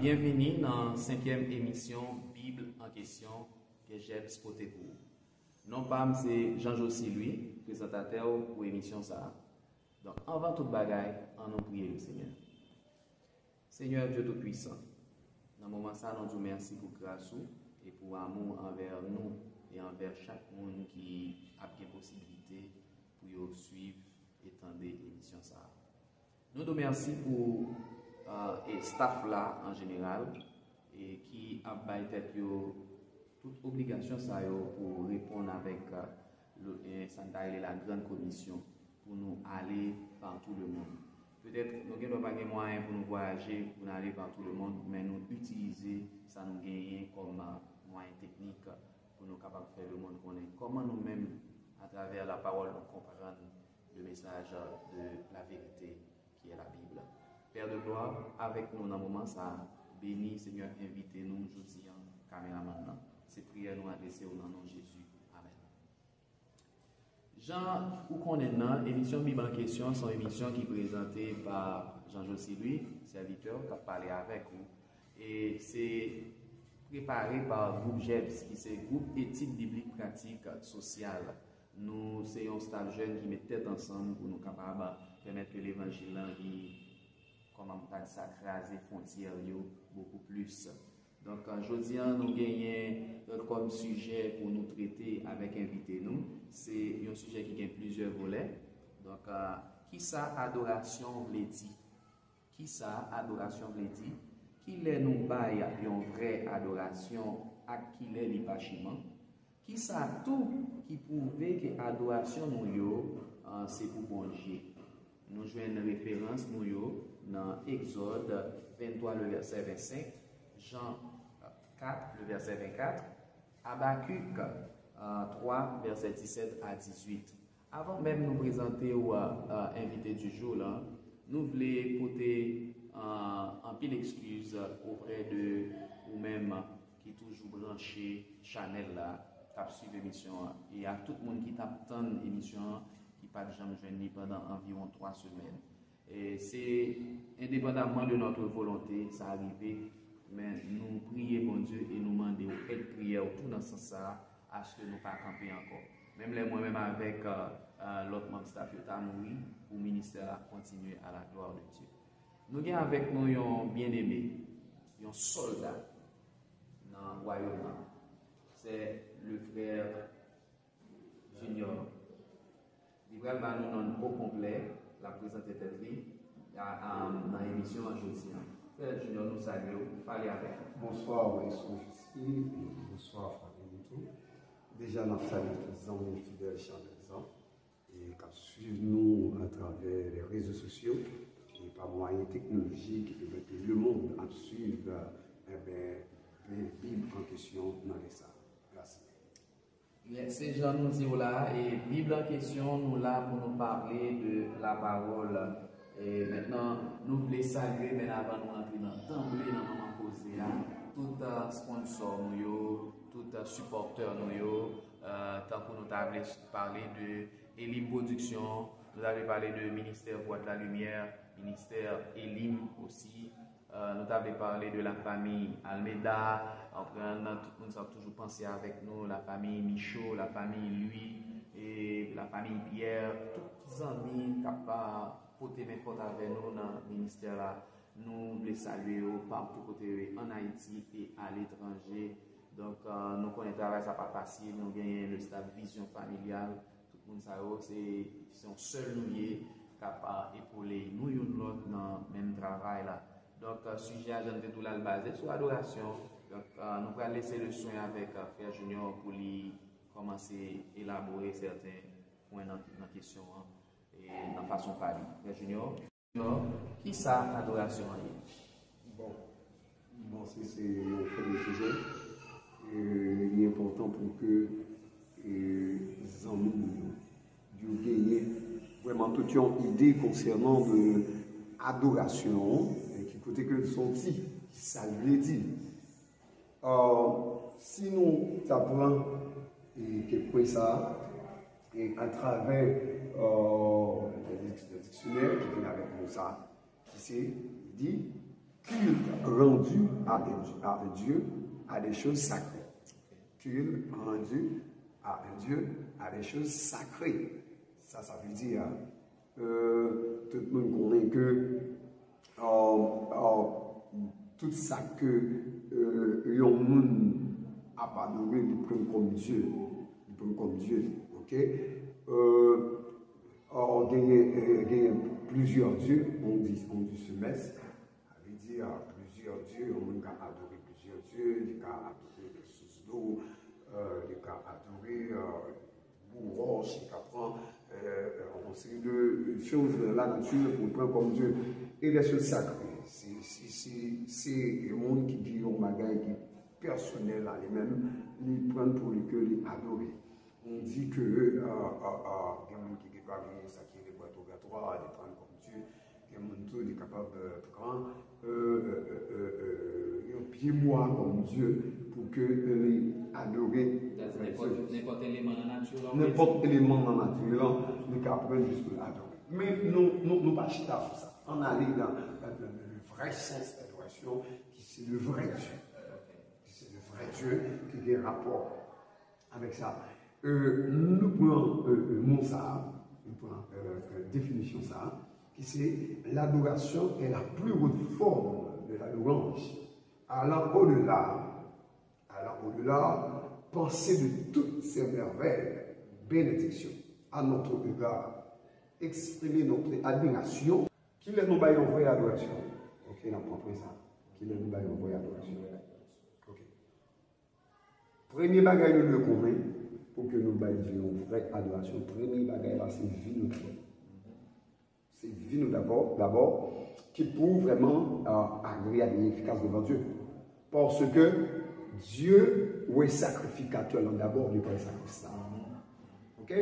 bienvenue dans la 5e émission Bible en question que j'ai exposé pour vous. Non pas, c'est Jean-José lui, présentateur pour l'émission ça. Donc, avant toute bagaille, on nous prie le Seigneur. Seigneur Dieu Tout-Puissant, dans ce moment ça, nous te remercions pour grâce et pour amour envers nous et envers chaque monde qui a bien possibilité pour suivre et tendre l'émission ça. Nous te remercions pour et staff là en général et qui a baillé toute obligation ça pour répondre avec la grande commission pour nous aller par tout le monde. Peut-être nous n'avons pas de moyens pour nous voyager, pour nous aller par tout le monde, mais nous utiliser ça nous gagner comme moyen technique pour nous capables de faire le monde connaître. Comment nous-mêmes, à travers la parole, nous comprendre le message de la vérité qui est la Bible. Père de gloire, avec nous dans le moment, ça béni, Seigneur, invitez-nous, aujourd'hui, caméraman. Ces prières nous adressées au nom de Jésus. Amen. Jean, où qu'on est dans l'émission Bible en question, c'est une émission qui est présentée par Jean-José Louis, serviteur, qui a parlé avec vous. Et c'est préparé par le groupe GEPS, qui est le groupe éthique biblique pratique sociale. Nous, c'est un staff jeune qui met tête ensemble pour nous capables de permettre que l'évangile comment ça crase frontières beaucoup plus. Donc aujourd'hui nous gagnons comme sujet pour nous traiter avec invité nous, c'est un sujet qui a plusieurs volets. Donc qui ça adoration veut dire? Qui ça adoration veut dire? Qui est nous bail une vraie adoration à qui est l'ipachiment? Qui ça tout qui prouve que adoration nous c'est pour bon Dieu. Nous jouons une référence nous dans Exode 23 le verset 25, Jean 4 le verset 24, Habakkuk 3 verset 17 à 18. Avant même de nous présenter ou invité du jour là, nous voulons porter un pile excuse auprès de ou même qui toujours branché Chanel là, qui suit l'émission et à tout le monde qui t'attend l'émission qui pas jamais joindre pendant environ 3 semaines. Et c'est indépendamment de notre volonté, ça arrive, mais nous prions bon Dieu et nous demandons quelle prière tout dans ce sens à ce que nous ne pas camper encore. Même moi-même avec l'autre membre staff, nous pour le ministère continuer à la gloire de Dieu. Nous avons avec nous un bien-aimé, un soldat dans le royaume. C'est le frère Junior. Il va nous au complet la présenter dans l'émission aujourd'hui. Frère Junior, nous saluons, parlez avec nous. Bonsoir, Maestro Jussi, bonsoir, Frère Benito. Déjà, nous saluons tous les amis fidèles charmants et qui suivent nous à travers les réseaux sociaux et par moyens technologiques qui permettent que le monde à suivre les Bibles en question dans les salles. Merci. C'est Jean nous dit là, et Bible en question, nous là pour nous parler de la parole. Et maintenant, nous voulons saluer, mais avant nous entrer dans le temps, dans le moment posé, tout sponsor, tout supporter, tant que nous avons parlé de Elim Production, nous avons parlé de Ministère Voix de la Lumière, Ministère Elim aussi. Nous avons parlé de la famille Almeida, tout le monde a toujours pensé avec nous, la famille Michaud, la famille Louis et la famille Pierre, tous les amis qui ont porté mes fautes avec nous dans le ministère. Nous les saluons partout côté en Haïti et à l'étranger. Donc nous connaissons le travail, ça n'est pas facile, nous gagnons le stade Vision Familiale, tout le monde sait, c'est un seul nous qui capable d'épauler nous l'autre dans le même travail là. Donc, sujet à tout là basé sur l'adoration. Donc, nous allons laisser le soin avec Frère Junior pour lui commencer à élaborer certains points dans la question et dans la façon de parler. Frère Junior, qui ça l'adoration? Bon, c'est un premier sujet. Il est important pour que les amis gagnent vraiment toute une idée concernant l'adoration. Côté que son dit, ça veut dire. Si nous apprenons quelque chose et à travers le dictionnaire qui vient avec nous ça, qui c'est dit culte rendu à Dieu, à des choses sacrées. Culte rendu à un Dieu, à des choses sacrées. Ça veut dire, tout le monde connaît que tout ça que un monde a pas donné, il prend comme Dieu. Il prend comme Dieu. Ok? Il y a plusieurs dieux, on dit semestre, ça veut dire plusieurs dieux, on peut adorer plusieurs dieux, il peut adorer les sources d'eau, il peut adorer roche, il peut prendre on sait de choses de la nature qu'on prend comme Dieu et les choses sacrées. C'est le monde qui dit au magasin qui est personnel à lui-même, il prend pour lui que l'adorer. On dit que il y a des gens qui ne peuvent pas venir, ça qui est obligatoire, de prendre comme Dieu, il y a des gens qui sont capables de prendre un pied moi comme Dieu pour que l'adorer. N'importe élément dans la nature. N'importe élément dans la nature, nous pouvons apprendre juste pour l'adorer. Mais nous ne pas sur ça. On arrive dans le vrai sens de l'adoration, qui c'est le vrai Dieu. C'est le vrai Dieu qui a un rapport avec ça. Nous prenons mot ça, nous prenons définition ça, qui c'est l'adoration est la plus haute forme de la louange. Allant au-delà, penser de toutes ces merveilles, bénédictions à notre égard, exprimer notre admiration, qu'il est nous bail en vraie adoration. Ok, on a compris ça. Qu'il est nous bail en vraie adoration. Ok. Premier bagage nous le connaît pour que nous bail en vraie adoration. Premier bagage c'est vie nous. C'est vie nous d'abord qui prouve vraiment agréable et efficace devant Dieu. Parce que Dieu est sacrificateur d'abord du vrai sacrifice. Ok?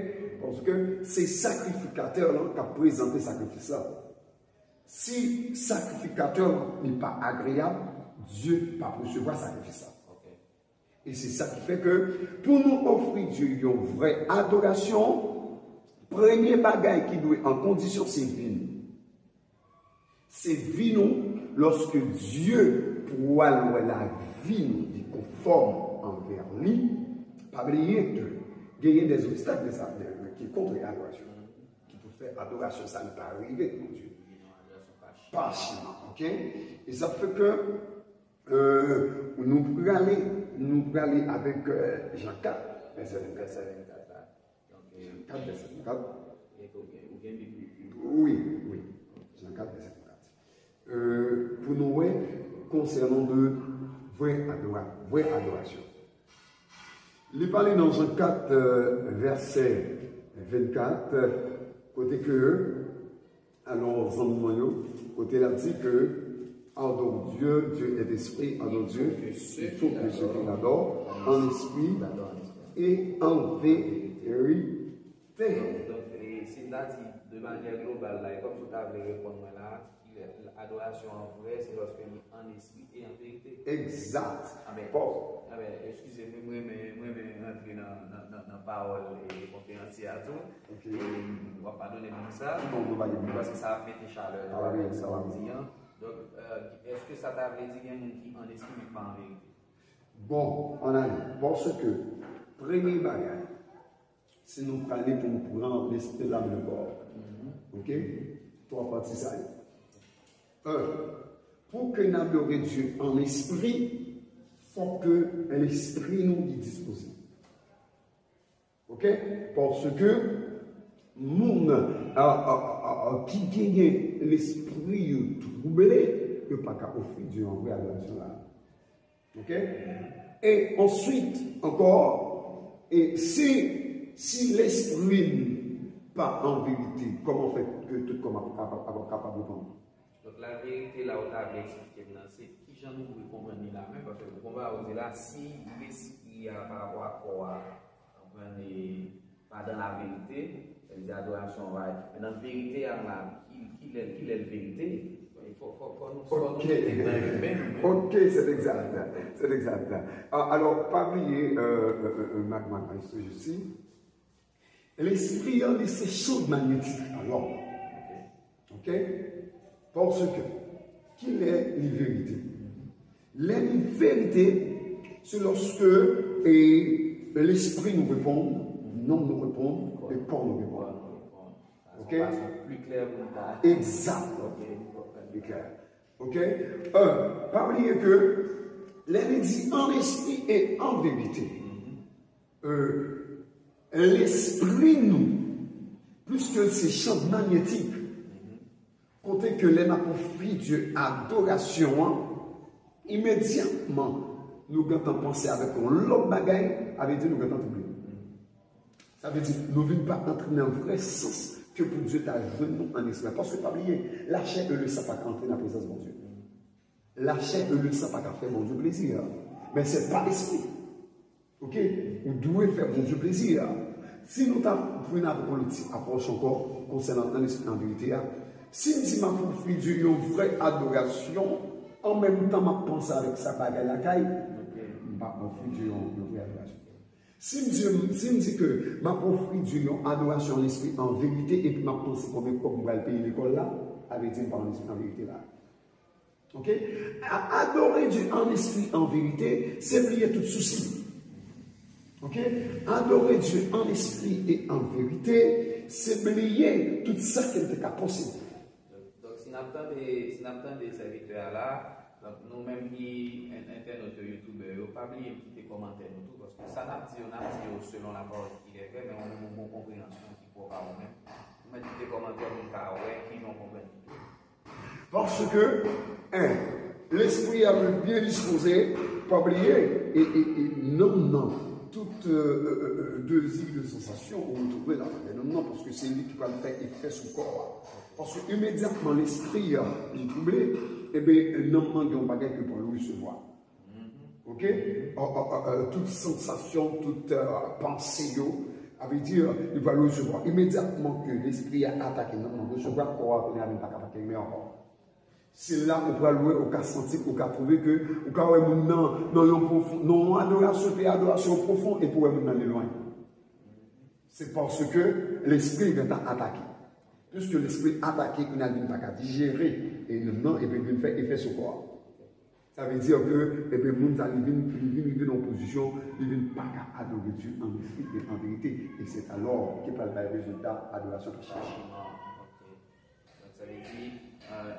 Parce que c'est sacrificateur qui a présenté le sacrifice. Si sacrificateur n'est pas agréable, Dieu ne peut pas recevoir le sacrifice. Et c'est ça qui fait que pour nous offrir Dieu une vraie adoration, premier bagage qui doit en condition, c'est vie. C'est vie nous lorsque Dieu pourra la vie nous conforme envers lui, pas oublier que gagner des obstacles qui contre l'adoration. Qui peut faire adoration, ça ne peut pas arriver, mon Dieu. Partiellement, ok? Et ça fait que nous pouvons aller avec Jean 4, verset 24. Jean 4, verset 24. Oui. Jean 4, verset 24. Pour nous, concernant de vraie adoration. Il est parlé dans Jean 4, verset 24, côté que, alors, côté là dit que, adore Dieu, Dieu est esprit, adore Dieu, il faut que ceux qui l'adorent, en esprit et en vérité. Donc, c'est là, de manière globale, là, comme tu as répondre là, l'adoration en vrai, c'est lorsque nous en esprit et en vérité. Exact. Excusez-moi, moi, rentrer dans la parole et conférencier à tout. On ne va pas donner comme ça. Parce que ça a fait des chaleurs. Ça va dire. Donc, est-ce que ça t'a dit qu'il y a un qui en esprit mais pas en vérité? Bon, on a dit. Parce que, premier bagage, c'est nous parler pour nous prendre l'esprit de l'âme et le corps. Ok? Trois parties ça. Pour que nous adorions Dieu en esprit, il faut que l'esprit nous y dispose. Ok? Parce que monde qui gagne l'esprit troublé ne peut pas offrir Dieu en vraie adoration là. Ok? Et ensuite, encore, et si l'esprit pas en vérité, comment fait que tout comme capable de comprendre? Donc la vérité, là où tu as expliqué, c'est qui j'en ai comprendre là même, parce que on va dire là, si l'esprit a par rapport à quoi, pas dans la vérité, c'est adoration, mais dans la vérité, qui est la vérité? Il faut nous Ok, c'est exact. C'est exact. Alors, pas oublier, ici, l'esprit, c'est chaud magnétique. Alors, ok? Parce que, qu'il est la vérité. La vérité, c'est lorsque l'esprit nous répond, non nous répond, et corps nous répond. Ok? Plus clair pour exact. Plus clair. Ok? Pas oublier que l'elle dit en esprit et en vérité. L'esprit nous, plus que ces champs magnétiques, côté que les appris Dieu adoration, immédiatement, nous avons pensé avec l'autre bagaille, avec Dieu, nous avons oublié. Ça veut dire, nous ne venons pas entrer dans le vrai sens que pour Dieu t'a joué nous en esprit. Parce que, pas oublier, la chair et le sang pas entrer dans la présence de mon Dieu. La chair et le sang pas faire mon Dieu plaisir. Mais ce n'est pas l'esprit. Ok? Vous devez faire mon Dieu plaisir. Si nous avons une approche encore concernant l'esprit en vérité, si nous disons que Dieu une vraie adoration, en même temps, je pense avec sa bagarre la caille, je vais Dieu une vraie adoration. Si je dis que je profite Dieu une adoration en esprit en vérité, et puis je pense combien de fois je vais payer l'école là, avec Dieu par l'esprit en vérité là. Ok? Adorer Dieu en esprit en vérité, c'est oublier tout souci. Ok? Adorer Dieu en esprit et en vérité, c'est oublier tout ça qui n'était pas possible. Donc, si nous avons des serviteurs là, nous-mêmes qui internautes YouTube, pas oublier de commenter nous tout, parce que ça n'a dit selon la parole qui est vraie, mais on a une bonne compréhension qui ne peut pas nous-mêmes. Nous mettons des commentaires dans le cas qui n'ont compris tout. Parce que, l'esprit a bien disposé, pas oublier, et non, toute désir de sensation, on trouve là. Non, parce que c'est lui qui va le faire effet sur le corps. Parce que immédiatement l'esprit est troublé, et bien, non, il y a un bagage que pour le recevoir. Ok? Toute sensation, toute pensée, avait dire, il va le recevoir. Immédiatement que l'esprit a attaqué, non, recevoir corps, il n'a même pas attaqué, mais encore. C'est là qu'on peut louer, on peut sentir, on peut trouver que, on peut avoir non adoration, puis adoration profonde, et pour aller loin. C'est parce que l'esprit vient attaquer. Puisque l'esprit attaqué, il n'a pas digérer, et non, et puis il fait effet sur le corps. Ça veut dire que, et puis, il vient en position, il ne vient pas adorer Dieu en esprit et en vérité. Et c'est alors qu'il parle le résultat d'adoration qui cherche. Donc ça veut dire,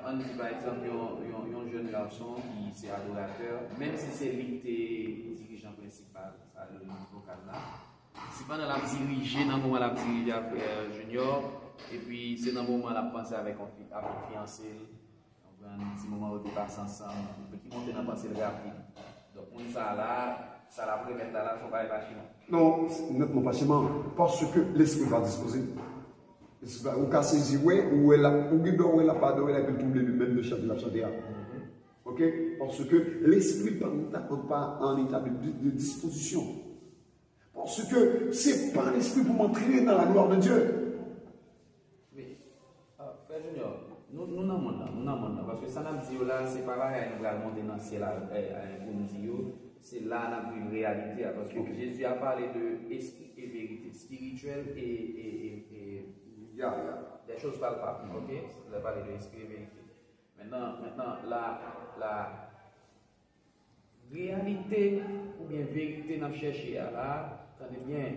on dit par exemple, un jeune garçon qui est adorateur, même si c'est lui qui est dirigeant principal, ça le local là, c'est pas dans la diriger, dans le moment où la diriger après junior, et puis c'est dans le moment où la penser avec un fiancé, un petit moment où ils passent ensemble, qui monte dans la pensée rapide. Donc on ça la prévient là, son bail pas chinois. Non, nettement pas chinois, parce que l'esprit va disposer. Ou qu'à saisir, ou elle a pas d'or, elle a pu tomber lui-même de chanter la chanter. Ok? Parce que l'esprit n'est pas en état de disposition. Parce que ce n'est pas l'esprit pour m'entraîner dans la gloire de Dieu. Mais, Frère Junior, nous n'avons pas, parce que ça n'a dit là, c'est pas pareil, nous allons monter dans le ciel pour nous dire, c'est là la réalité. Parce que Jésus a parlé de esprit et vérité, spirituelle et des choses palpables. Ok? Il a parlé de esprit et vérité. Maintenant la réalité ou bien vérité n'a cherché là, attendez bien.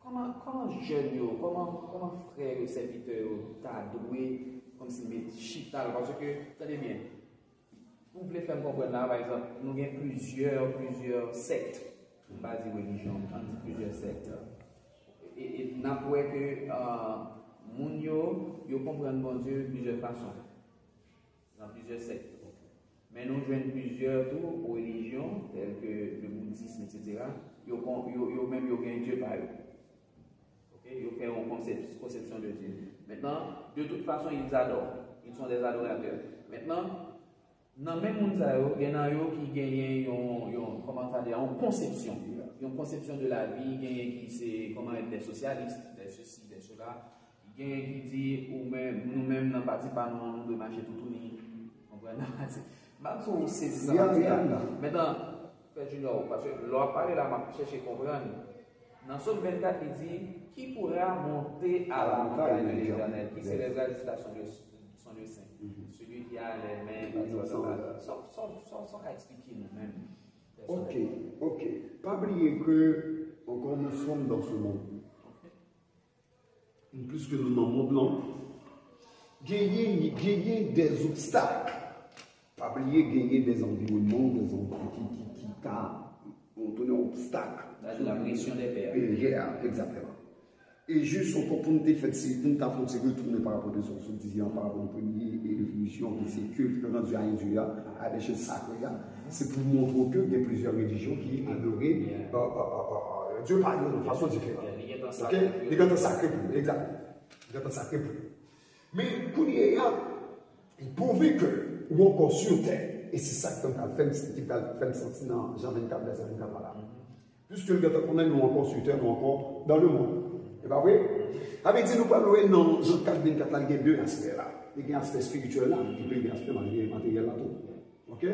Comment jeune, comment frère ou serviteur t'a doué comme si met chital, parce que, attendez bien, vous voulez faire comprendre là, par exemple, nous avons plusieurs sectes, pas de religion, on dit plusieurs sectes. Et nous avons que les gens comprennent bon Dieu de plusieurs façons, dans plusieurs sectes. Mais nous avons plusieurs religions, telles que le bouddhisme, etc. Ils ont même un Dieu par eux. Ils ont fait une conception de Dieu. Maintenant, de toute façon, ils adorent. Ils sont des adorateurs. Maintenant, dans le même monde, il y en a qui gagnent une conception. Une conception de la vie, qui c'est comment être des socialistes, des ceci, des cela. Il y a qui dit, ou même nous-mêmes, nous ne participons pas, nous devons marcher tout le monde. C'est ça. Maintenant, Frère Junior, parce que l'on parle là, je cherche à comprendre. Dans Somme 24, il dit, qui pourra monter à la montagne de l'Éternel, qui célébrera la visitation de son sont le saint. Celui qui a les mains, sans qu'à expliquer nous-mêmes. Ok. Pas oublier que, encore nous sommes dans ce monde. Plus que nous dans le monde, non. Gagner des obstacles. Pas oublier gagner des environnements, des qui ont donné un obstacle. La pression des pères. Exactement. Et juste encore pour nous faire retourner par rapport à ce disant par rapport à la première révolution qui c'est que rendu à Dieu à des choses sacrées, c'est pour montrer qu'il y a plusieurs religions qui adoraient Dieu par de façon différente. Ok? Les gars sacrés pour exactement. Les gars sacrés pour. Mais pour il prouve que ou encore sur terre et c'est ça qu'on a fait qui va faire sentir dans Jean 24 verset 24 là. Puisque le gars qu'on a nous encore sur terre, nous encore dans le monde. C'est pas vrai? Avec dit nous parlons dans Jean 4, 24, là, il y a deux aspects là. Il y a un aspect spirituel là, et puis il y a un aspect matériel là tout. Ok?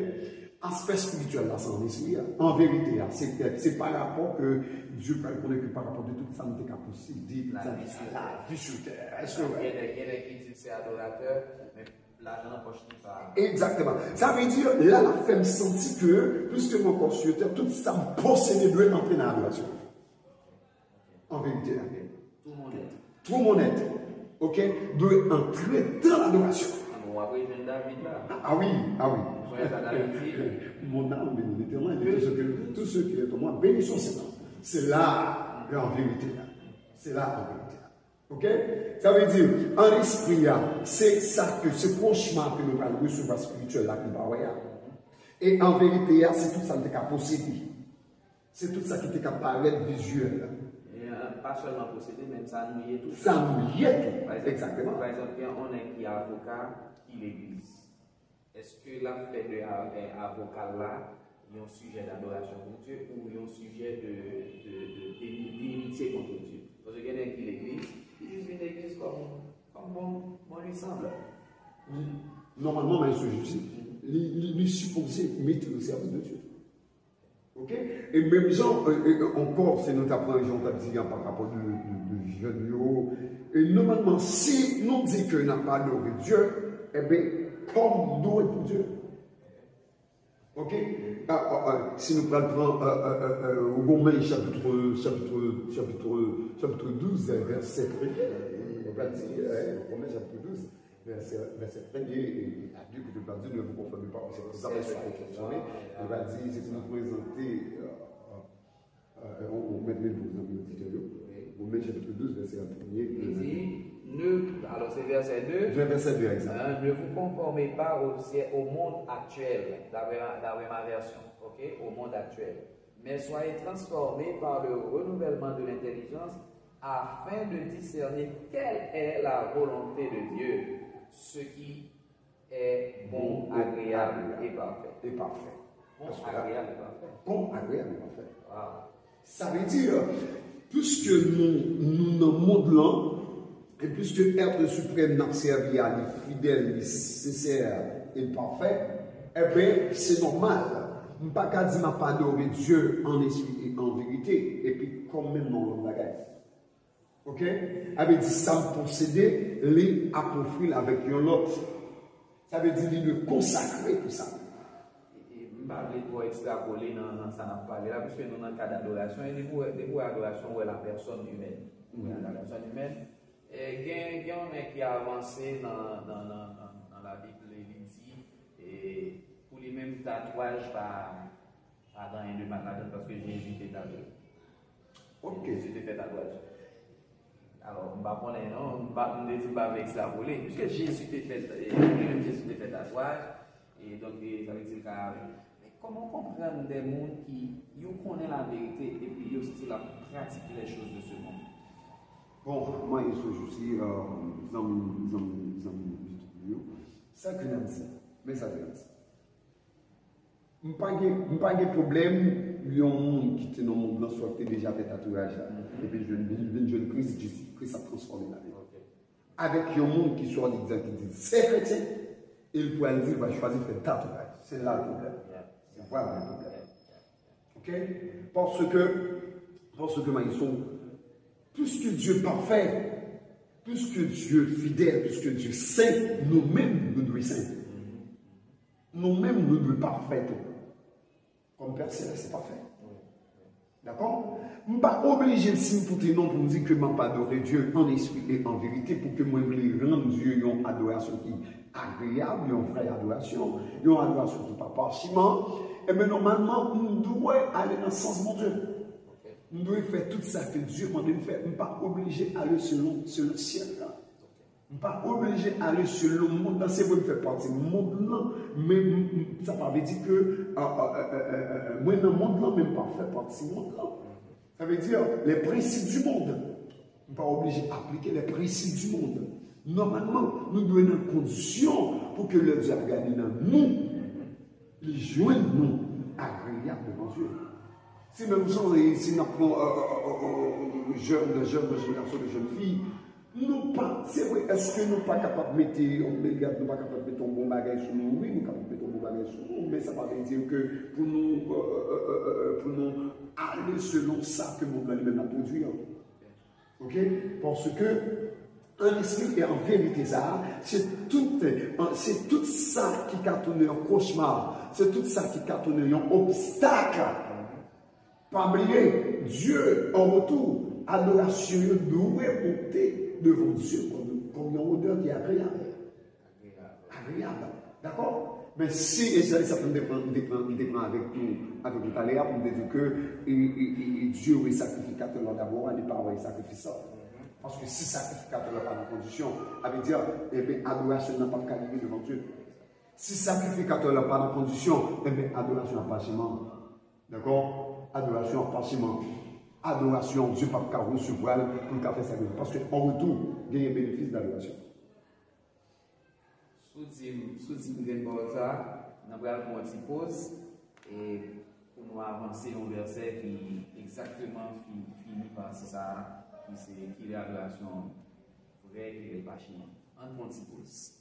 Aspect spirituel là, c'est en esprit. En vérité, c'est par rapport que Dieu parle qu'on est que par rapport de toute santé qui est possible, la vie sur terre. Est-ce que il y a des qui disent c'est adorateur, mais l'argent n'a pas changé pas. Exactement. Ça veut dire, là, la femme sentit que, puisque mon corps sur terre, toute sa possédée doit entrer dans l'adoration. En vérité, tout le monde est, ok, doit entrer dans l'adoration. Bon, après, il vient David là. Ah oui. Mon âme bénit l'éternel, et tous ceux qui est en moi bénissent son Seigneur. C'est là, en vérité. C'est là, en vérité. Ok? Ça veut dire, en esprit, c'est ça que ce cauchemar que nous allons recevoir spirituel là qui va avoir. Et en vérité, c'est tout ça qui est possédé. C'est tout ça qui est paraître visuel. Pas seulement posséder, même ça nous y est tout. Ça nous y est tout. Exactement. Par exemple, on est qui est avocat, qui l'église. Est-ce que l'affaire de avocat là, il y a un sujet d'adoration contre Dieu ou il y a un sujet d'inimitié contre Dieu? Parce qu'il y a qui l'église, ils disent une église comme bon lui semble. Normalement, mais ce juge, il est supposé mettre le service de Dieu. Ok? Et même gens, encore, c'est notre appréhension par rapport de jeunes. Et normalement, si nous disons qu'on n'a pas adoré Dieu, eh bien, comme nous pour Dieu. Ok? Si nous prenons Romains chapitre 12, verset 1, Romains chapitre 12. Verset 1, il a dit que tu vas dire ne vous conformez pas au Seigneur. Il va dire, c'est pour nous présenter, on met les deux auditeurs, Romains chapitre 12, verset 1. Il dit, alors c'est verset 2. Verset 2, exact. Ne vous conformez pas au monde actuel, d'après ma version, ok, au monde actuel, mais soyez transformés par le renouvellement de l'intelligence afin de discerner quelle est la volonté de Dieu. Ce qui est bon, agréable et parfait. Bon, agréable et parfait. Bon, agréable et parfait. Wow. Ça veut dire, puisque nous dans le monde là, et puisque l'être suprême n'a servi à les fidèles, les sincères et les parfaits, eh bien, c'est normal. Je ne peux pas dire que je n'ai pas adoré Dieu en esprit et en vérité, et puis comme même dans le bagage. Ok? Avec dit ça, posséder, les approfondir avec l'autre. Ça veut dire le consacrer pour ça. Et je ne parle pas extrapoler dans ça n'a pas là, puisque nous dans le cas d'adoration, et des fois adoration où est la personne humaine. La personne humaine. Et il y a un qui a avancé dans la Bible, il dit, et pour les mêmes tatouages, pas dans un de ma parce que Jésus était tatoué. Ok. Jésus était tatouage. Alors, on ne va pas dire pas extrapoler, puisque Jésus était fait tatouage, et donc ça veut dire mais comment comprendre des gens qui connaissent la vérité et puis ils aussi pratiquent les choses de ce monde? Bon, moi, je suis ça que j'aime ça, mais ça fait ça. Je n'ai pas de problème. Il y a un monde qui était dans le monde, soit qui déjà fait tatouage, et puis je jeune Christ a transformé la vie. Avec un monde qui soit qui dit c'est chrétien, il peut dire va choisir de faire tatouage. C'est là le problème. C'est voilà le problème. Ok? Parce que ils sont plus que Dieu parfait, puisque Dieu fidèle, puisque Dieu saint, nous-mêmes nous devons saints. Nous-mêmes nous devons parfaits. Comme Père Céleste, c'est parfait. D'accord? Je ne suis pas obligé de s'imputer non pour me dire que je ne pas adorer Dieu en esprit et en vérité pour que moi je rende Dieu une adoration qui est agréable, une vraie adoration, une adoration qui n'est pas parchiment. Et bien normalement, nous devons aller dans le sens de mon Dieu. Nous devons faire tout ça que Dieu m'a dit de faire. Je ne suis pas obligé d'aller selon le ciel là. Je ne suis pas obligé d'aller selon le monde. C'est vrai que je fais partie du monde là, mais ça ne veut pas dire que moi dans le monde là, même pas faire partie du monde là. Ça veut dire les principes du monde. On n'est pas obligé d'appliquer les principes du monde. Normalement, nous devons être en condition pour que le Dieu regarde dans nous, les joigne nous agréables devant Dieu. Si même si nous prenons jeunes garçons, de jeunes filles, nous pas, c'est vrai, est-ce que nous ne sommes pas capables de mettre, nous ne sommes pas capables de mettre un bon bagage sur nous? Oui, nous sommes capables de mettre un bon bagage sur nous, mais ça ne veut pas dire que pour nous aller selon ça que mon monde lui-même a produit. Ok? Parce que en esprit et en vérité, ça, c'est tout ça qui a tourné un cauchemar, c'est tout ça qui a tourné un obstacle. Pas oublier, Dieu en retour, adoration doit monter devant Dieu comme une odeur qui est agréable. Agréable. D'accord? Mais si, et ça dépend avec nous, avec le taléa, pour me dire que Dieu est sacrificateur d'abord, il n'est pas un sacrificateur. Parce que si sacrificateur n'a pas de condition, ça veut dire, eh bien, adoration n'a pas de qualité devant Dieu. Si sacrificateur n'a pas de condition, eh bien, adoration n'a pas de chemin. D'accord? Adoration n'a pas de chemin. Adoration, Dieu n'a pas de recevoir pour faire ça. Parce qu'en retour, il y a un bénéfice d'adoration. Sous le ça, nous allons faire une petite pause et pour nous avancer au verset qui exactement finit par ça, qui est la relation vraie et le bâchement. En une petite pause.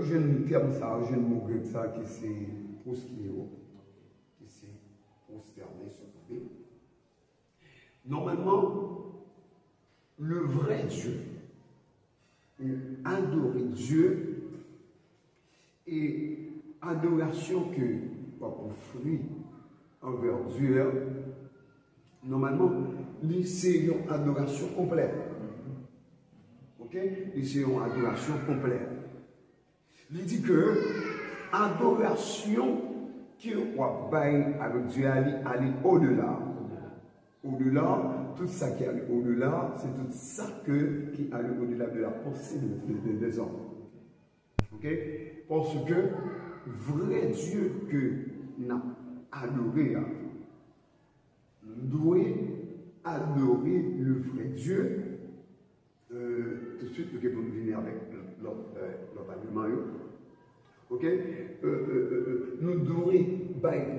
Je ne terme ça, je ne m'oublie de ça, qui c'est proscrio, qui c'est prosterné, se trouver. Normalement, le vrai Dieu, adorer Dieu, et adoration que, pour fruit envers Dieu, normalement, c'est une adoration complète. Ok? C'est une adoration complète. Il dit que adoration qu'on va avec Dieu aller au-delà. Au-delà, tout ça qui est au-delà, c'est tout ça qui est au-delà de la pensée des hommes. Ok? Parce que vrai Dieu que nous avons adoré, nous devons adorer le vrai Dieu. Tout de suite, nous devons venir avec l'autre argument. Ok? Nous devons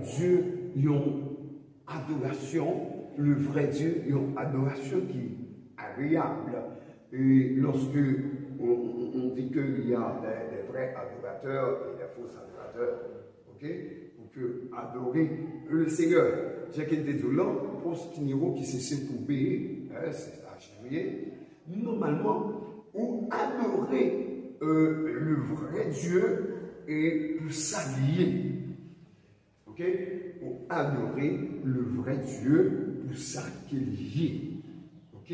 Dieu une adoration, le vrai Dieu, une adoration qui est agréable. Et lorsque on dit qu'il y a des vrais adorateurs et des faux adorateurs, ok? Pour que adorer le Seigneur. J'ai qu'un des là, pour ce niveau qui s'est pour payer, c'est ça, normalement, ou adorer le vrai Dieu et pour s'allier. Ok? Ou adorer le vrai Dieu pour s'allier. Ok?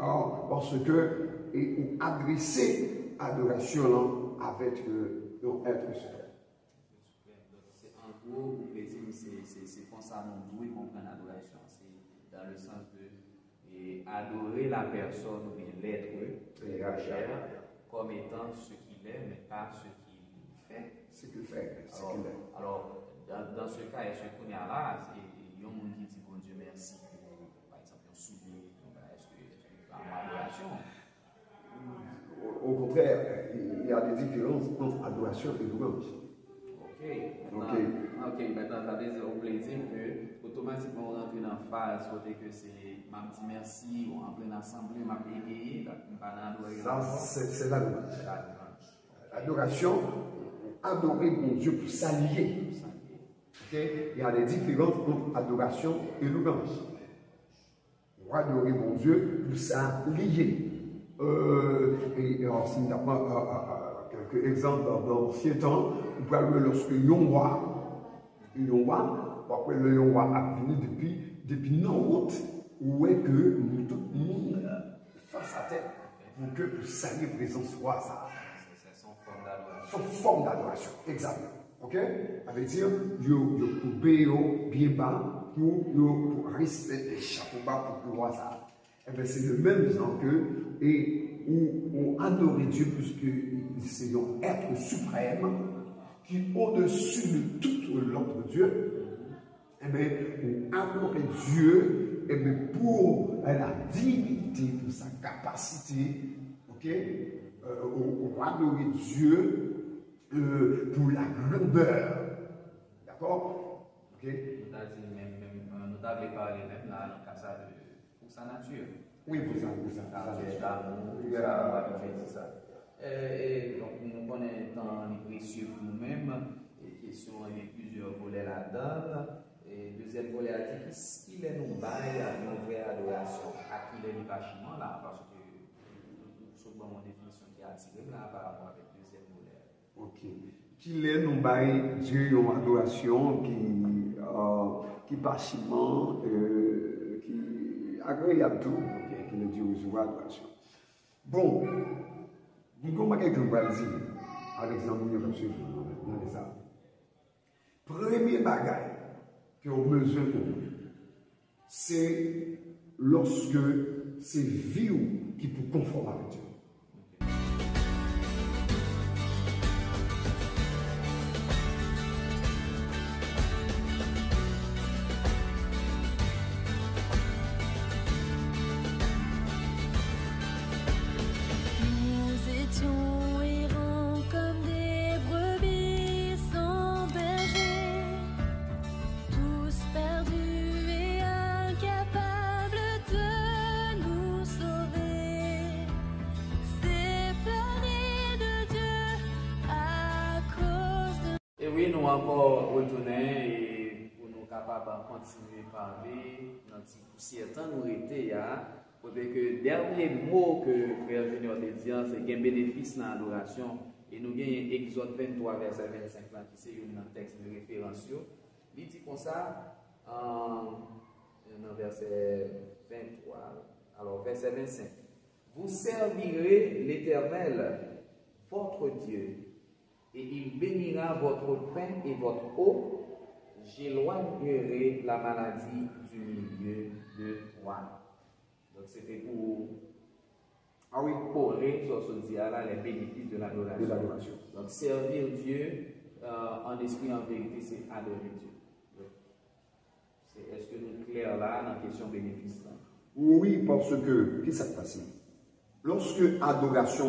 Alors, parce que, ou adresser adoration avec être secret. En gros, vous pouvez dire c'est comme ça nous devons comprendre l'adoration. C'est dans le sens de adorer la personne ou bien l'être cher comme étant ce qu'il est, mais pas ce qu'il fait. Ce qu'il fait, ce qu'il est. Alors, dans ce cas, est-ce qu'on est là, il y a un monde qui dit bon Dieu merci, par exemple, on souligne, est-ce que par adoration? Au contraire, il y a des différences entre adoration et louange. Ok, maintenant, ça veut dire, on peut dire que automatiquement on rentre dans la phase côté que c'est m'a dit merci, ou en pleine assemblée, m'a égayé, ça c'est la louange. L'adoration, adorer mon Dieu pour s'allier. Okay? Il y a des différences entre adoration et louange. Pour adorer mon Dieu pour s'allier. Et alors, si nous avons quelques exemples dans l'ancien temps, on peut aller lorsque un roi, après le roi a venu depuis non où est que nous tout le monde face à terre, pour que pour saluer présence roi, ça. C'est son forme d'adoration, exactement. Ok? Ça veut dire, vous pouvez bien bas pour respecter chapeau bas pour le roi, ça. Eh bien, c'est le même genre que, et on adore Dieu puisque c'est un être suprême qui au-dessus de tout l'autre Dieu. Eh bien, on adore Dieu eh bien, pour la dignité, pour sa capacité. Ok? On adore Dieu pour la grandeur. D'accord? Ok? Nous t'avons parlé même là, dans le cas pour sa nature. Oui, pour ça. Et donc, nous connaissons un temps précieux pour nous-mêmes. Et question, il y a plusieurs volets là-dedans. Et deuxième volet, qui est nous bail à une vraie adoration? À qui est le bâtiment là? Parce que c'est mon définition qui a attiré là par rapport avec le deuxième volet. Ok. Qui est nous bail Dieu une adoration qui bâtiment, qui agréable tout, qui le Dieu reçoit adoration. Bon, nous avons quelque chose à dire avec les amis comme ça. Premier bagage que vous avez besoin de nous, c'est lorsque c'est vie qui peut conformer avec Dieu. Nous encore retourner et pour nous capables de continuer à parler dans ces temps nous étions parce que dernier mot que Frère Junior a dit c'est qu'il y a un bénéfice dans l'adoration et nous avons Exode 23 verset 25 là, qui c'est un texte de référence. Il dit comme ça dans verset 23 alors verset 25 vous servirez l'Éternel votre Dieu et il bénira votre pain et votre eau. J'éloignerai la maladie du milieu de toi. Donc c'était pour ce là les bénéfices de l'adoration. Donc servir Dieu en esprit en vérité, c'est adorer Dieu. Est-ce que nous sommes clairs là dans la question bénéfice là? Oui, parce que, qu'est-ce qui s'est passé? Lorsque adoration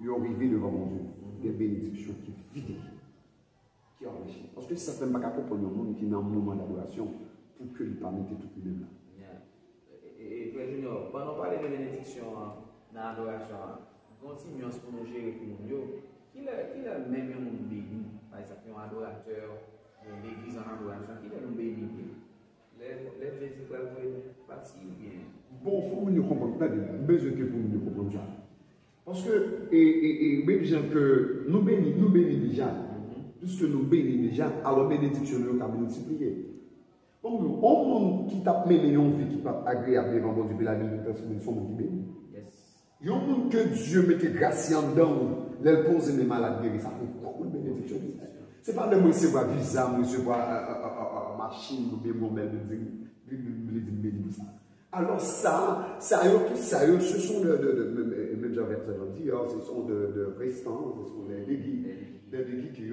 est arrivé devant mon Dieu, des bénédictions qui vident, qui enrichissent. Parce que ça fait pas pour le monde qui est dans un moment d'adoration pour que le parmi tout le monde. Et Frère Junior, pendant qu'on parle de bénédiction dans l'adoration, continuons pour nous gérer pour nous. Qui est même un béni? Par exemple, un adorateur de l'église en adoration, qui est un béni? Les Jésus peuvent partir bien. Bon, il faut que nous comprenions pas besoin que vous nous comprenions ça. Parce que, et même gens que nous bénissons déjà, puisque nous bénissons déjà, alors bénédiction nous avons multiplié. Donc, au monde qui t'a mené une vie qui pas agréable devant Dieu, la vie de personne, sont qui bénissent. Il y a un monde que Dieu mette grâce en dedans, les pose les malades guéris, ça fait beaucoup de bénédiction. Ce n'est pas le recevoir visa, recevoir machine, ou bien mobile, bénédiction. Alors ça, ce sont ce sont de restants, ce sont des déguis qui y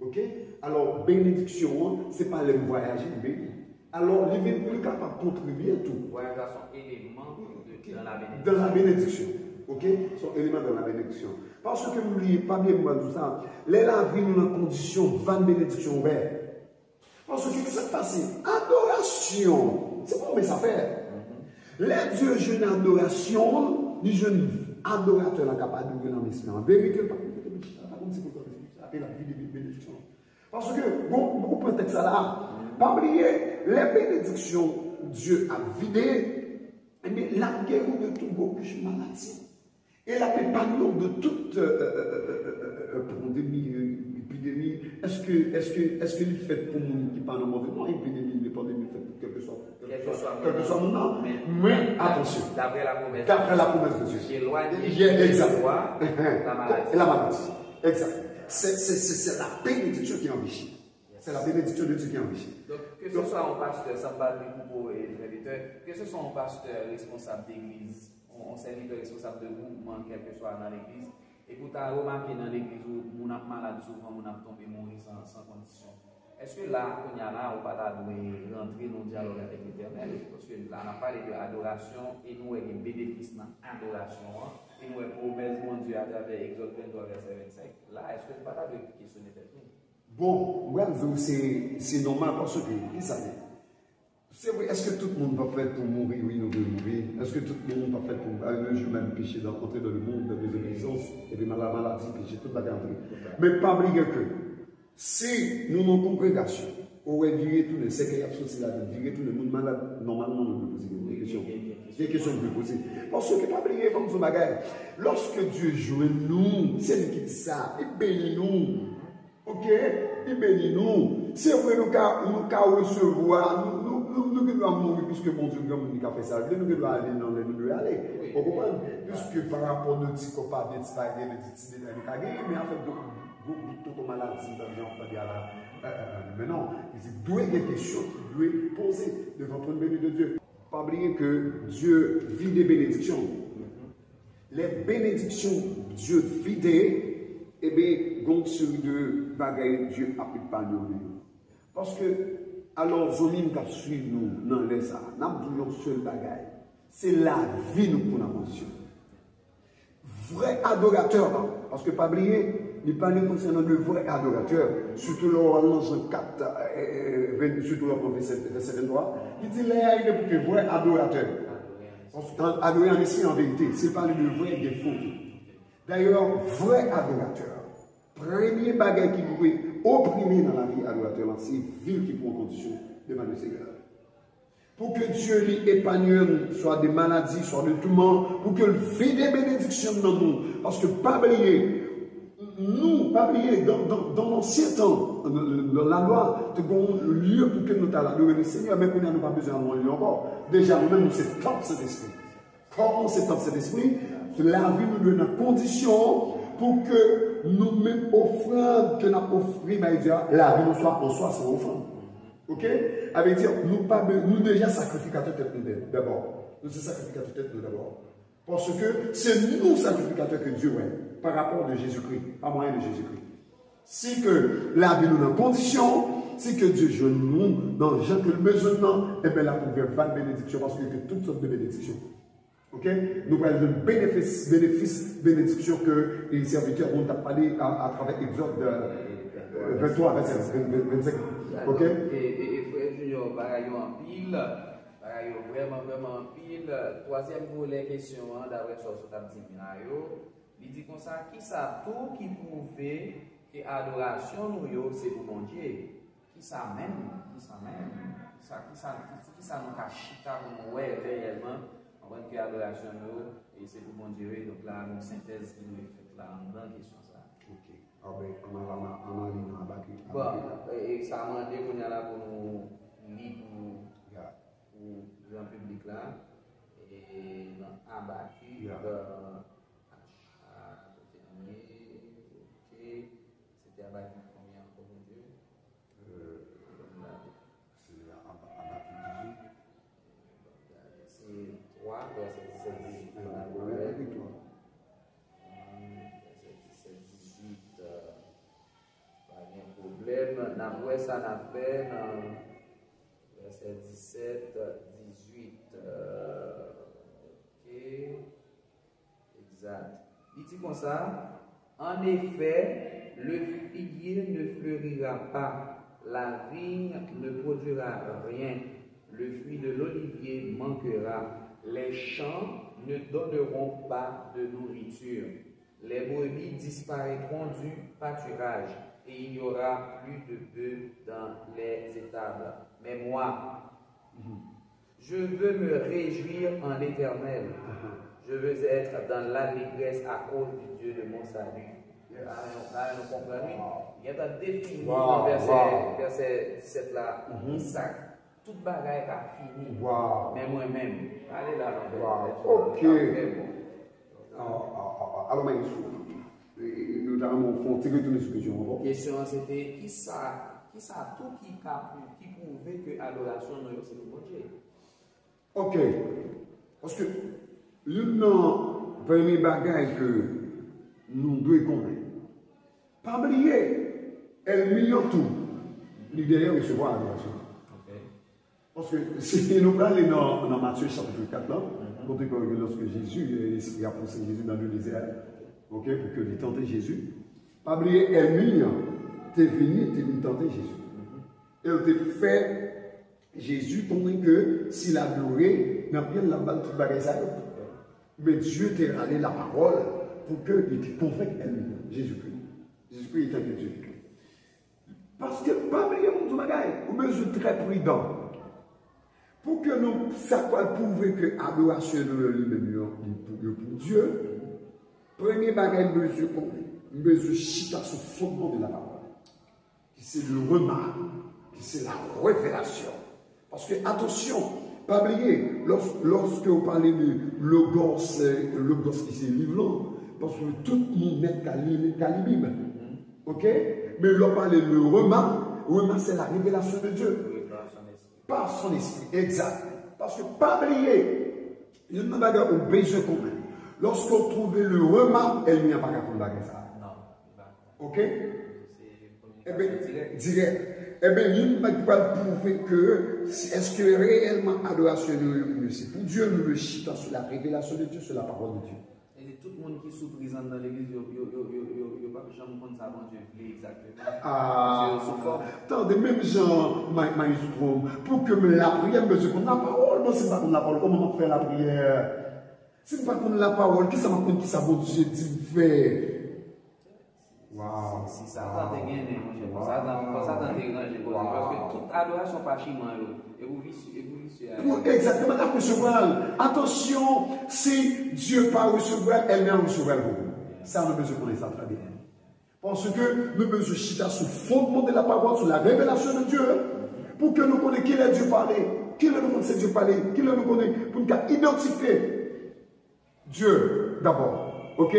ok? Ok? Alors, bénédiction, ce n'est pas le voyager, béni. Alors, il est plus capable de contribuer à tout. Voyager sont éléments dans la bénédiction. Dans la bénédiction. Ok? Sont éléments dans la bénédiction. Parce que n'oubliez pas bien, moi, tout ça. Les la vie, nous, en condition, 20 bénédictions ouvertes. Parce que qu'est-ce qui s'est passé? Adoration. C'est pas mais ça fait. Les dieux jeunes adoration, les jeunes adorateurs la capable de venir en vérité, pas comme si vous avez la vie de bénédiction. Parce que, vous prenez texte là, pas oublier, les bénédictions, Dieu a vidé, mais la guerre de tout gauche maladie. Et la épargne de toute pandémie, épidémie, est-ce que le fait pour nous qui parlent mauvais, non, épidémie, les pandémies, quel que soit mon nom. Mais attention, d'après la promesse de Dieu. Exactement. La maladie. Exact. C'est la bénédiction qui enrichit. C'est la bénédiction de Dieu qui enrichit. Donc, que ce soit un pasteur, ça parle du groupe et que ce soit un pasteur responsable d'église, un serviteur responsable de groupement, quel que soit dans l'église, et pour t'as remarqué dans l'église où on a malade souvent, on a tombé mourir sans condition. Est-ce que là, on y a là, on va rentrer dans le dialogue avec l'Éternel? Parce que là, on a parlé de l'adoration et nous avons des bénéfices dans l'adoration. Et nous avons promesse de Dieu à travers Exode 23, verset 25. Là, est-ce que nous pas de questionner peut-être? Bon, c'est normal parce que, qui ça dit? C'est vrai, est-ce que tout le monde va faire pour mourir? Oui, nous devons mourir. Est-ce que tout le monde va faire pour je même péché d'entrer dans le monde de désobéissance et de maladie, péché, toute la garantie. Mais pas oublier que si nous, nos congrégations, auraient viré tout le c'est qu'il y a sorti là, virer tout le monde malade, normalement, nous devons poser des questions. Des questions que vous poser. Parce que, pas oublier comme ce bagage, lorsque Dieu joue nous, c'est lui qui dit ça, il bénit nous. Ok? Il bénit nous. C'est vrai, nous devons recevoir, nous devons mourir puisque mon Dieu a fait ça. Nous devons aller dans les nous devons aller. Vous comprenez? Puisque par rapport à nos petits copains, des petits tagués, des petits détails, mais en fait, beaucoup de maladies dans les gens, on va dire là. Mais non, il doit des questions qui doivent poser devant le béni de Dieu. Pas oublier que Dieu vit des bénédictions. Les bénédictions, Dieu vidé, eh bien, donc celui de bagaille, Dieu a pu pas nous. Parce que, alors, Zolim qui suit nous dans les ça, nous avons un seul bagaille. C'est la vie nous pour la position. Vrai adorateur, parce que pas oublier, il parle concernant le vrai adorateur, surtout le Jean 4, surtout le verset 23, il dit là, il est pour que vrai adorateur. Adorer en esprit en vérité, c'est parler de vrai et de faux. D'ailleurs, vrai adorateur, premier bagage qui pourrait opprimer dans la vie adorateur, c'est ville qui prend en condition devant le Seigneur. Pour que Dieu lui épargne soit des maladies, soit de tourments, pour que le vide des bénédictions dans nous. Parce que pas oublier, nous, pas oublier, dans l'ancien temps, dans la loi, nous avons le lieu pour que nous adorions le Seigneur, mais qu'on n'a pas besoin de nous encore. Déjà, nous-mêmes, nous sommes temple Saint-Esprit. Comment c'est temple Saint-Esprit? La vie nous donne une condition pour que nous-mêmes offrandes que nous offrons, la vie nous soit pour soi sans offrande. Ok? Avec dire, nous déjà sacrificateurs tête nous d'abord. Nous sommes sacrificateurs tête nous d'abord. Parce que c'est nous sacrificateurs que Dieu est, par rapport de Jésus-Christ, à moyen de Jésus-Christ. Si que la vie nous en condition, si que Dieu joue nous dans le gens que le besoin, et bien là, on veut pas de bénédiction parce qu'il y a toutes sortes de bénédictions. Ok? Nous voyons le bénédiction que les serviteurs ont parlé à travers Exode 23, 25. Ok? Et Frère Junior, bagaille en pile, vraiment en pile. Troisième volet question, d'après ce que tu as dit, il dit comme ça, qui ça tout qui prouve que l'adoration, c'est pour mon Dieu. Qui ça même? Qui ça nous cache pour nous réellement? On voit que l'adoration, et c'est pour mon Dieu. Donc là, une synthèse qui nous est faite là, en grande question ça. Ok. Ah ben, on a ligne à Habakkuk. Bon, et ça m'a demandé qu'on est là pour nous lire pour le grand public là. Et dans Habakkuk, c'était Habakkuk combien pour mon Dieu? C'est Habakkuk 18. C'est 3, verset 17, 18. Verset 17, 18, pas de problème. ouais, ça n'a fait dans verset 17, 18. Ok. Exact. Il dit comme ça. En effet, le figuier ne fleurira pas, la vigne ne produira rien, le fruit de l'olivier manquera, les champs ne donneront pas de nourriture, les brebis disparaîtront du pâturage et il n'y aura plus de bœufs dans les étables. Mais moi, je veux me réjouir en l'Éternel. Je veux être dans l'allégresse à cause du Dieu de mon salut. Nous comprenons. Il y a un défini dans verset 17 là. Isaac, toute bagaille a fini. Mais moi-même, allez là. Ok. Alors, nous allons tirer toutes les solutions. La question c'était qui ça tout qui prouvait que l'adoration c'est le bon Dieu. Ok. Parce que le premier bagage que nous devons connaître, pas oublier, elle million tout, l'idée recevoir l'adoration. Parce que si nous parlons dans Matthieu chapitre 4, là, lorsque Jésus a poussé Jésus dans le désert, ok, pour que il tente Jésus, pas oublier, elle million, t'es venu tenter Jésus. Elle t'a fait Jésus comprendre que s'il a adoré, n'a bien la balle toute bagage. Mais Dieu t'a râlé la parole pour qu'il te convainque elle-même. Jésus-Christ. Jésus-Christ est un Dieu. Parce que, pas oublier mon bagage, on mesure très prudent. Pour que nous sachions prouver que l'adoration de lui-même pour Dieu, premier bagage, mesure chita sur le fondement de la parole. C'est le remarque, c'est la révélation. Parce que, attention, pas oublier, lorsque vous parlez de logos qui c'est livre, parce que tout le monde met la Bible. Ok? Mais l'on parle de remarque c'est la révélation de Dieu. Par son esprit, exact. Parce que, pas oublier, il y a une bagarre au besoin commun. Lorsqu'on trouve le remarque, elle n'y a pas qu'à prendre bagarre ça. Non. Ok? Eh bien, direct. Eh bien, il ne peut pas prouver que est-ce que réellement adoration c'est pour Dieu, nous le chitons sur la révélation de Dieu, sur la parole de Dieu. Et tout le monde qui est présent dans l'église, il n'y a pas de chambre comme ça, bon Dieu, exactement. Attendez, même Jean, pour que la prière me dise qu'on la parole, non, c'est pas qu'on la parole, comment on fait la prière? C'est pas qu'on la parole, qui ça m'a compte qui ça, bon Dieu, dit fait. Wow. Si ça t'a gagné, mon cher, ça t'a dérangé, parce que toute adoration pas chinois, et vous vivez. Exactement, la recevoir. Attention, si Dieu pas recevoir, elle-même recevoir vous. Ça, nous besoin connaître ça très bien. Parce que nous besoin chita sur le fondement de la parole, sur la révélation de Dieu, pour que nous connaissions qui est Dieu parler, qui est le monde c'est Dieu parler, qui est le connaît, pour nous identifier Dieu d'abord. Ok?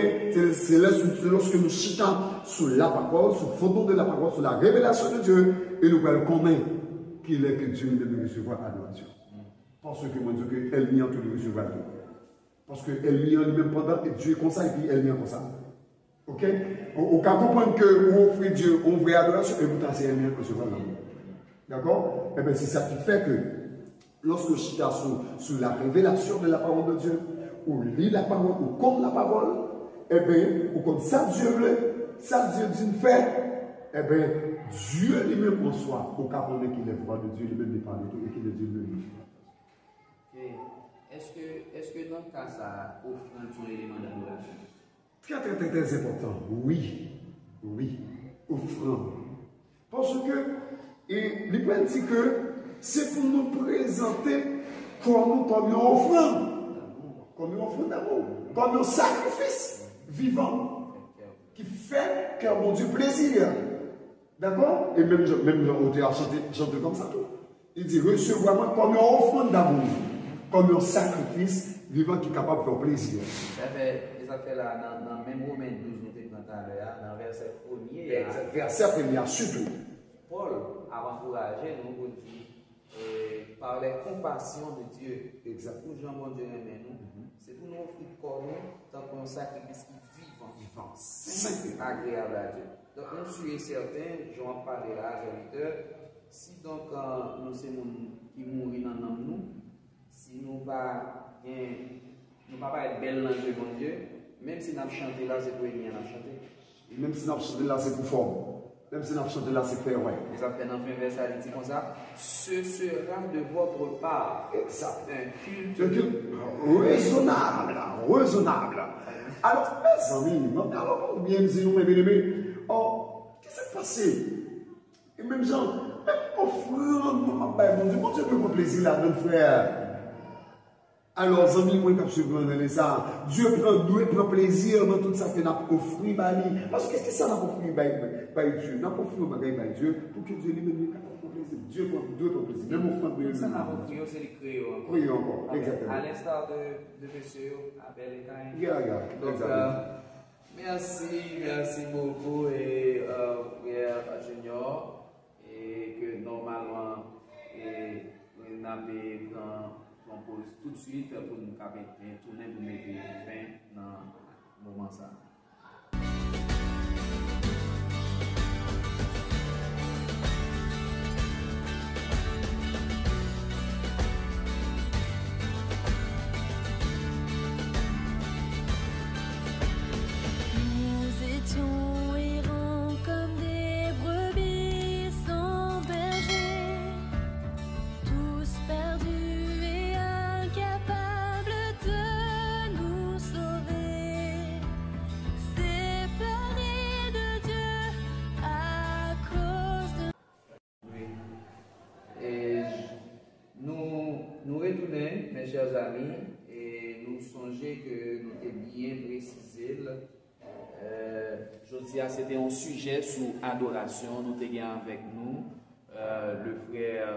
C'est lorsque nous chitons sur la parole, sur le fondement de la parole, sur la révélation de Dieu, et nous allons connaître qu'il est que Dieu de recevoir l'adoration. Parce que moi, je dis qu'elle vient de recevoir Dieu. Parce qu'elle vient lui-même pendant, et Dieu est comme ça, et puis elle vient comme ça. Ok? Au cas comprendre que on offre Dieu, on vraie adoration, et pourtant c'est elle vient de recevoir l'amour. D'accord? Eh bien, c'est ça qui fait que, lorsque chita sur la révélation de la parole de Dieu, ou lit la parole, ou compte la parole, eh bien, ou comme ça Dieu veut, ça Dieu dit une fait, eh bien, Dieu lui-même en soi, au cas où qu'il est voix de Dieu, lui-même n'est pas de tout, et qu'il est Dieu lui-même. Est-ce que dans le cas, ça offre un élément d'adoration? Très important. Oui. Oui. Offrande. Parce que, et l'Église dit que c'est pour nous présenter comme une offrande. Comme une offrande d'amour. Comme un sacrifice vivant. Qui fait que mon Dieu plaisir. D'accord? Et même l'auteur a chanté comme ça tout. Il dit recevoir comme une offrande d'amour. Comme un sacrifice vivant qui est capable de faire plaisir. Ça fait là, dans le même Romains 12, nous avons dans le verset 1er. Verset 1er, surtout. Paul a encouragé nous pour dire, par les compassions de Dieu. Exact. Pour Jean bon Dieu aimé nous, c'est pour nous offrir corps tant qu'un sacrifice qui vivant, saint et agréable à Dieu. Donc nous sommes certains, j'en parlerai, serviteurs, si donc nous sommes qui mourent dans nous, si nous ne pas être belles dans Dieu bon Dieu, même si nous avons chanté là, c'est pour rien à chanter. Même si nous avons chanté là, c'est pour forme. Même si nous avons chanté là, c'est faire, ouais. Les affaires dans le verset, il dit comme ça. Ce sera de votre part Exact. un culte raisonnable. Raisonnable. Alors, mes amis, alors, bien nous, mes bien-aimés, oh, qu'est-ce qui s'est passé? Et même gens, offrande, mon Dieu, peut prendre plaisir là, notre frère. Alors, amis, moi, quand je suis venu ça, Dieu prend plaisir dans tout ça que nous avons offert, parce que qu'est-ce que ça n'a pas offert par Dieu? Nous avons offert par Dieu pour que Dieu lui-même prenne plaisir. Dieu prend plaisir. Même offrande de ça n'a pas offert, c'est les créoles. Oui, encore, exactement. À l'instar de monsieur Abel et Caïn. Yeah, Donc, exactement. merci beaucoup, et frère Junior, et que normalement, nous avons on pose tout de suite pour nous tourner pour mettre fin dans le moment ça. Nous étions errants comme des brebis sans berger, tous perdus. Mes chers amis, et nous songeons que nous avons bien précisé. Je dis, c'était un sujet sur adoration. Nous avons avec nous le frère,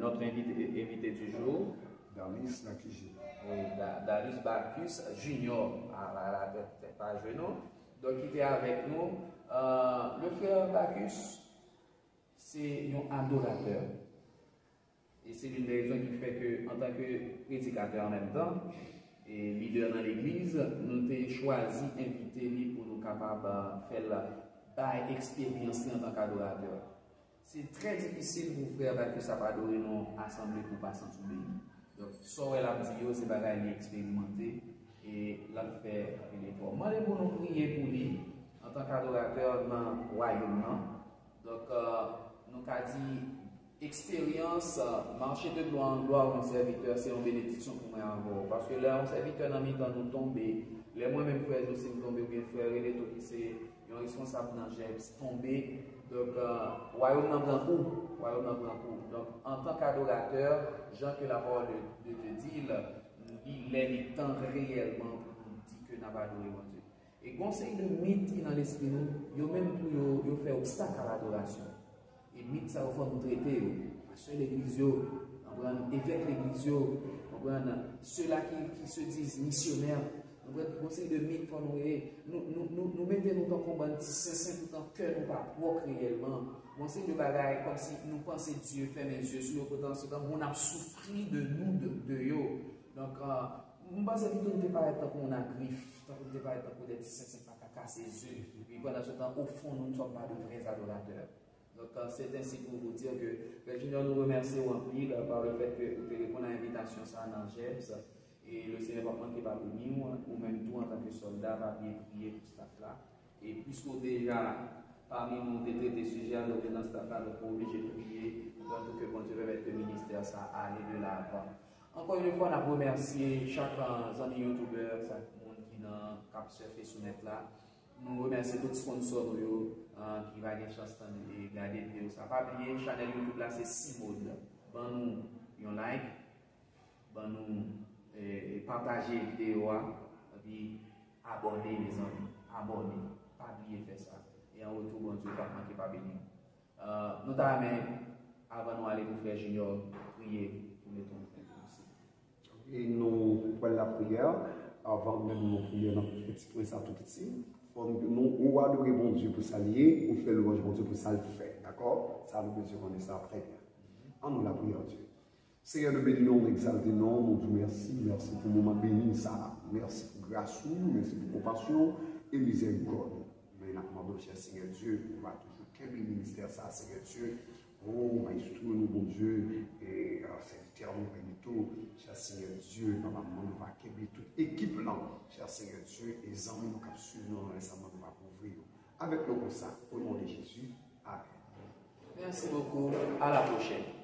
notre invité du jour, Dalis Bacchus. Dalis Bacchus Junior, pas jeune. Donc, il était avec nous. Le frère Bacchus, c'est un adorateur. Et c'est l'une des raisons qui fait que, en tant que prédicateur en même temps, et leader dans l'église, nous avons choisi d'inviter lui pour nous capables de faire l'expérience en tant qu'adorateur. C'est très difficile pour frère que ça va adorer nos assemblées pour pas s'en souvenir. Donc, ça, elle a dit, c'est pas expérimenté et l'a fait l'effort. Moi, je pour nous prier pour lui en tant qu'adorateur dans le royaume. Donc, nous avons dit, expérience, marcher de gloire en gloire en serviteur, c'est une bénédiction pour moi encore. Parce que là, un serviteur dans mi-temps nous tomber, les moi-même frères aussi nous tomber, ou bien frères et les autres qui c'est un responsable dans GEPS tomber. Donc, royaume dans grand coup. Donc, en tant qu'adorateur, Jean que la parole de Dieu dit, il est le temps réellement pour nous dire que nous avons adoré mon Dieu. Et conseil de mythe dans l'esprit, nous, même pour faire obstacle à l'adoration. Et mythe, ça va nous traiter. Parce que l'église, évêque l'église, ceux-là qui se disent missionnaires, nous conseil de mythe pour nous mettons dans combat 5 ans que nous pas propre réellement. Conseil de bagaille comme si nous pensions Dieu ferme les yeux sur le potentiel, on a souffri de nous, de eux. Donc, je pense que nous ne pas être comme on a griffe, nous ne pas être comme des 5 ans qui cassent les yeux. Et pendant ce temps, au fond, nous ne sommes pas de vrais adorateurs. Donc, c'est ainsi pour vous dire que le Junior nous remercie en pile par le fait que vous répondez à l'invitation dans GEPS et le Seigneur va qui va venir, ou même tout en tant que soldat, va bien prier pour ce staff-là. Et puisque déjà, parmi nous, des sujets dans ce staff-là, nous sommes obligés de prier pour que bon Dieu permette le ministère ça aller de l'avant. Encore une fois, on a remercié chaque ami youtubeur, chaque monde qui a surfé sur net là. Nous remercions tous les sponsors qui va avoir chance de regarder la vidéo. Ça pas oublier, la chaîne YouTube là c'est 6 modes. Bon nous un like, bon nous partager la vidéo et puis abonner les amis, abonner, pas oublier faire ça. Et en retour bon Dieu pas manquer pas bénir. Nous t'amène avant nous aller pour frère Junior prier pour mettre ton frère aussi. Et nous pour la prière avant même de prier dans petit point ça tout petit. Nous on adorer bon Dieu pour s'allier, on fait louange bon Dieu pour ça le faire, d'accord? Ça nous besoin de ça très bien. En nous la prière Dieu. Seigneur, nous bénissons, nous exaltons, nous disons merci, merci pour le moment béni, ça. Merci pour grâce, merci pour compassion et miséricorde. Mais nous demandons, cher Seigneur Dieu, on va toujours quel ministère ça, Seigneur Dieu. Oh, maestro, nous, bon Dieu, et serviteur, nous bénissons, cher Seigneur Dieu, normalement, nous va québler toute équipe là, cher Seigneur Dieu, et les amis, nous capturons, nous récemment, nous va couvrir. Avec nous comme ça, au nom de Jésus. Amen. Merci beaucoup. À la prochaine.